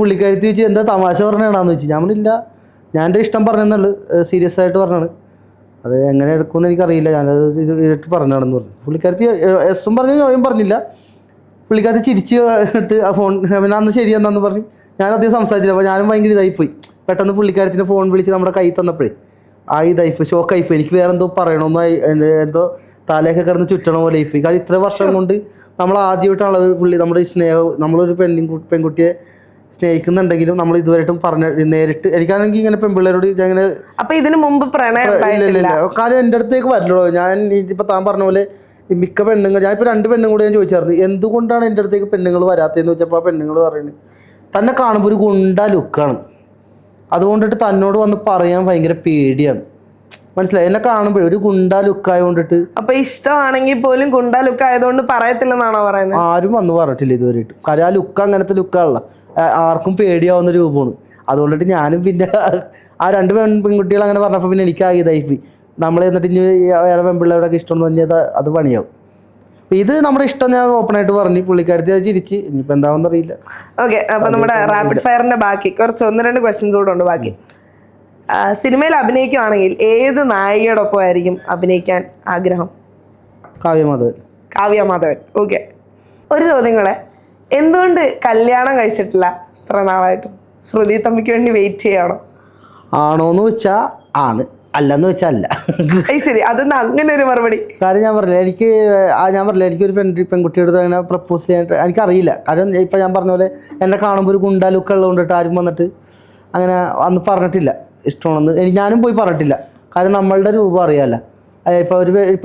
പുള്ളിക്കാരത്തി ചോദിച്ചു എന്താ തമാശ പറഞ്ഞാണെന്ന് ചോദിച്ചു. ഞാൻ പറഞ്ഞില്ല, ഞാൻ എൻ്റെ ഇഷ്ടം പറഞ്ഞെന്നുള്ളു, സീരിയസ് ആയിട്ട് പറഞ്ഞാണ്. അത് എങ്ങനെ എടുക്കുമെന്ന് എനിക്കറിയില്ല, ഞാനത് ഇട്ട് പറഞ്ഞാണെന്ന് പറഞ്ഞു. പുള്ളിക്കാരത്തി എസും പറഞ്ഞു നോയും പറഞ്ഞില്ല. പുള്ളിക്കാരത്തി ചിരിച്ചിട്ട് ആ ഫോൺ അന്ന് ശരിയെന്നാന്ന് പറഞ്ഞ് ഞാനധികം സംസാരിച്ചില്ല. അപ്പോൾ ഞാനും ഭയങ്കര ഇതായിപ്പോയി. പെട്ടെന്ന് പുള്ളിക്കാരത്തിൻ്റെ ഫോൺ വിളിച്ച് നമ്മുടെ കൈ തന്നപ്പോഴേ ഇതായിപ്പോയി, ഷോക്കായിപ്പോയി. എനിക്ക് വേറെ എന്തോ പറയണമെന്നായി, എന്തോ തലയൊക്കെ കിടന്ന് ചുറ്റണ പോലെ ആയിപ്പോയി. കാരണം ഇത്ര വർഷം കൊണ്ട് നമ്മൾ ആദ്യമായിട്ടാണ് നമ്മുടെ സ്നേഹം, നമ്മളൊരു പെൺകുട്ടിയെ സ്നേഹിക്കുന്നുണ്ടെങ്കിലും നമ്മൾ ഇതുവരെയായിട്ടും നേരിട്ട് എനിക്കാണെങ്കിൽ ഇങ്ങനെ പെൺപിള്ളേരോട് ഇങ്ങനെ ഇതിന് മുമ്പ് ഇല്ല. കാര്യം എൻ്റെ അടുത്തേക്ക് വരില്ലോ. ഞാൻ ഇപ്പം താൻ പറഞ്ഞ പോലെ മിക്ക പെണ്ണുങ്ങൾ, ഞാനിപ്പോൾ 2 പെണ്ണും കൂടെ ഞാൻ ചോദിച്ചായിരുന്നു എന്തുകൊണ്ടാണ് എൻ്റെ അടുത്തേക്ക് പെണ്ണുങ്ങൾ വരാത്തതെന്ന് ചോദിച്ചപ്പോൾ ആ പെണ്ണുങ്ങൾ പറയുന്നത് തന്നെ കാണുമ്പോൾ ഒരു ഗുണ്ട ലുക്കാണ്, അതുകൊണ്ടിട്ട് തന്നോട് വന്ന് പറയാൻ ഭയങ്കര പേടിയാണ്. മനസ്സിലായി? എന്നെ കാണുമ്പോഴേ ഒരു ഗുണ്ട ലുക്കായതുകൊണ്ടിട്ട്. അപ്പൊ ഇഷ്ടമാണെങ്കിൽ പോലും ഗുണ്ട ലുക്ക് ആയതുകൊണ്ട് പറയത്തില്ലെന്നാണോ പറയുന്നത്? ആരും വന്ന് പറഞ്ഞിട്ടില്ല ഇതുവരെയായിട്ട്. കാര്യം ആ ലുക്ക് അങ്ങനത്തെ ലുക്കാണല്ലോ, ആർക്കും പേടിയാവുന്ന രൂപമാണ്. അതുകൊണ്ടിട്ട് ഞാനും പിന്നെ ആ 2 പെൺകുട്ടികൾ അങ്ങനെ പറഞ്ഞപ്പോൾ പിന്നെ എനിക്ക് ഇതായിപ്പോയി. നമ്മൾ എന്നിട്ട് ഇനി വേറെ പെൺപിള്ളേരോടൊക്കെ ഇഷ്ടം എന്ന് പറഞ്ഞാൽ അത് പണിയാവും. ഇത് നമ്മുടെ ഇഷ്ടം ഞാൻ ഓപ്പണായിട്ട് പറഞ്ഞു. പുള്ളിക്കാരത്തി അത് ചിരിച്ച്. ഇനിയിപ്പോൾ എന്താണെന്ന് അറിയില്ല. ഓക്കെ, അപ്പൊ നമ്മുടെ റാപ്പിഡ് ഫയറിന്റെ ബാക്കി കുറച്ച് 1-2 ക്വസ്റ്റ്യൻസ് കൂടെ ഉണ്ട് ബാക്കി. സിനിമയിൽ അഭിനയിക്കുകയാണെങ്കിൽ ഏത് നായികയോടൊപ്പം ആയിരിക്കും അഭിനയിക്കാൻ ആഗ്രഹം? കാവ്യ മാധവൻ. ഓക്കെ, ഒരു ചോദ്യം കൂടെ. എന്തുകൊണ്ട് കല്യാണം കഴിച്ചിട്ടില്ല ഇത്ര നാളായിട്ടും? ശ്രുതി തമ്മിക്ക് വേണ്ടി വെയിറ്റ് ചെയ്യണോ? ആണോന്ന് വെച്ചാൽ ആണ്, അല്ലെന്ന് വെച്ചാൽ അല്ല. ശരി, അതെന്താ അങ്ങനെ ഒരു മറുപടി? കാര്യം ഞാൻ പറഞ്ഞില്ല, എനിക്കൊരു പെൺകുട്ടിയോട് അങ്ങനെ പ്രപ്പോസ് ചെയ്യാനായിട്ട് എനിക്കറിയില്ല. കാരണം ഇപ്പം ഞാൻ പറഞ്ഞ പോലെ എന്നെ കാണുമ്പോൾ ഒരു ഗുണ്ട ലുക്ക് ഉള്ളതുകൊണ്ടിട്ട് ആരും വന്നിട്ട് അങ്ങനെ അന്ന് പറഞ്ഞിട്ടില്ല ഇഷ്ടമാണെന്ന്. ഞാനും പോയി പറഞ്ഞിട്ടില്ല. കാര്യം നമ്മളുടെ രൂപം അറിയാമല്ല. ഇപ്പോൾ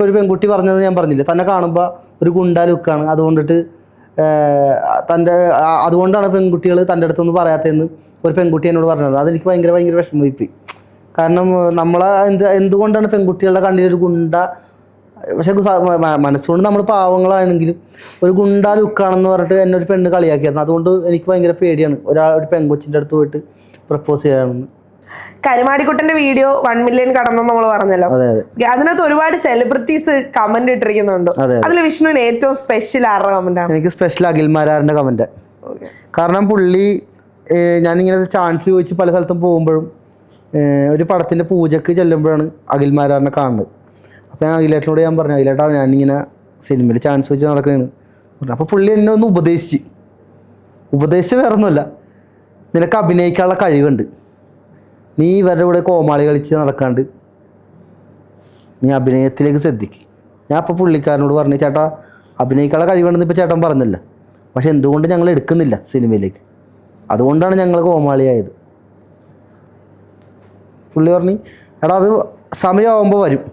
ഒരു പെൺകുട്ടി പറഞ്ഞത് ഞാൻ പറഞ്ഞില്ല, തന്നെ കാണുമ്പോൾ ഒരു ഗുണ്ട ലുക്കാണ്, അതുകൊണ്ടാണ് പെൺകുട്ടികൾ തൻ്റെ അടുത്തൊന്നും പറയാത്തതെന്ന് ഒരു പെൺകുട്ടി എന്നോട് പറഞ്ഞത്. അതെനിക്ക് ഭയങ്കര വിഷമമായി. കാരണം നമ്മളെ എന്തുകൊണ്ടാണ് പെൺകുട്ടികളുടെ കണ്ണിലൊരു ഗുണ്ട, പക്ഷെ മനസ്സുകൊണ്ട് നമ്മൾ പാവങ്ങളാണെങ്കിലും ഒരു ഗുണ്ട ലുക്കാണെന്ന് പറഞ്ഞിട്ട് എന്നെ ഒരു പെണ്ണ് കളിയാക്കിയായിരുന്നു. അതുകൊണ്ട് എനിക്ക് ഭയങ്കര പേടിയാണ് ഒരു പെൺകൊച്ചിൻ്റെ അടുത്ത് പോയിട്ട് പ്രപ്പോസ് ചെയ്യാണെന്ന്. കരുമാടിക്കുട്ടന്റെ വീഡിയോ 1 മില്യൺ കടന്നെന്ന് നമ്മൾ പറഞ്ഞല്ലോ. അതിനകത്ത് ഒരുപാട് സെലിബ്രിറ്റീസ് കമന്റ് ഇട്ടിരിക്കുന്നുണ്ട്. അതിൽ വിഷ്ണുവിന് ഏറ്റവും സ്പെഷ്യൽ ആരുടെ കമന്റ് ആണ്? എനിക്ക് സ്പെഷ്യൽ അഖിൽമാരാറിന്റെ കമന്റ്. കാരണം പുള്ളി ഞാനിങ്ങനെ ചാൻസ് ചോദിച്ച് പല സ്ഥലത്തും പോകുമ്പോഴും ഒരു പടത്തിൻ്റെ പൂജയ്ക്ക് ചെല്ലുമ്പോഴാണ് അഖിൽമാരാറിനെ കാണുന്നത്. അപ്പോൾ ഞാൻ അഖിലേട്ടനോട് ഞാൻ പറഞ്ഞു, അഖിലേട്ടാ ഞാനിങ്ങനെ സിനിമയിൽ ചാൻസ് വെച്ച് നടക്കുകയാണ്. അപ്പോൾ പുള്ളി എന്നെ ഒന്ന് ഉപദേശിച്ച് വേറെ ഒന്നുമല്ല, നിനക്ക് അഭിനയിക്കാനുള്ള കഴിവുണ്ട്, നീ ഇവരുടെ കൂടെ കോമാളി കളിച്ച് നടക്കാണ്ട് നീ അഭിനയത്തിലേക്ക് ശ്രദ്ധിക്കുക. ഞാൻ അപ്പോൾ പുള്ളിക്കാരനോട് പറഞ്ഞു, ചേട്ടാ അഭിനയിക്കാനുള്ള കഴിവുണ്ടെന്ന് ഇപ്പോൾ ചേട്ടൻ പറഞ്ഞില്ല, പക്ഷെ എന്തുകൊണ്ട് ഞങ്ങൾ എടുക്കുന്നില്ല സിനിമയിലേക്ക്, അതുകൊണ്ടാണ് ഞങ്ങൾ കോമാളിയായത്. പുള്ളി പറഞ്ഞു, എടാ അത് സമയമാകുമ്പോൾ വരും.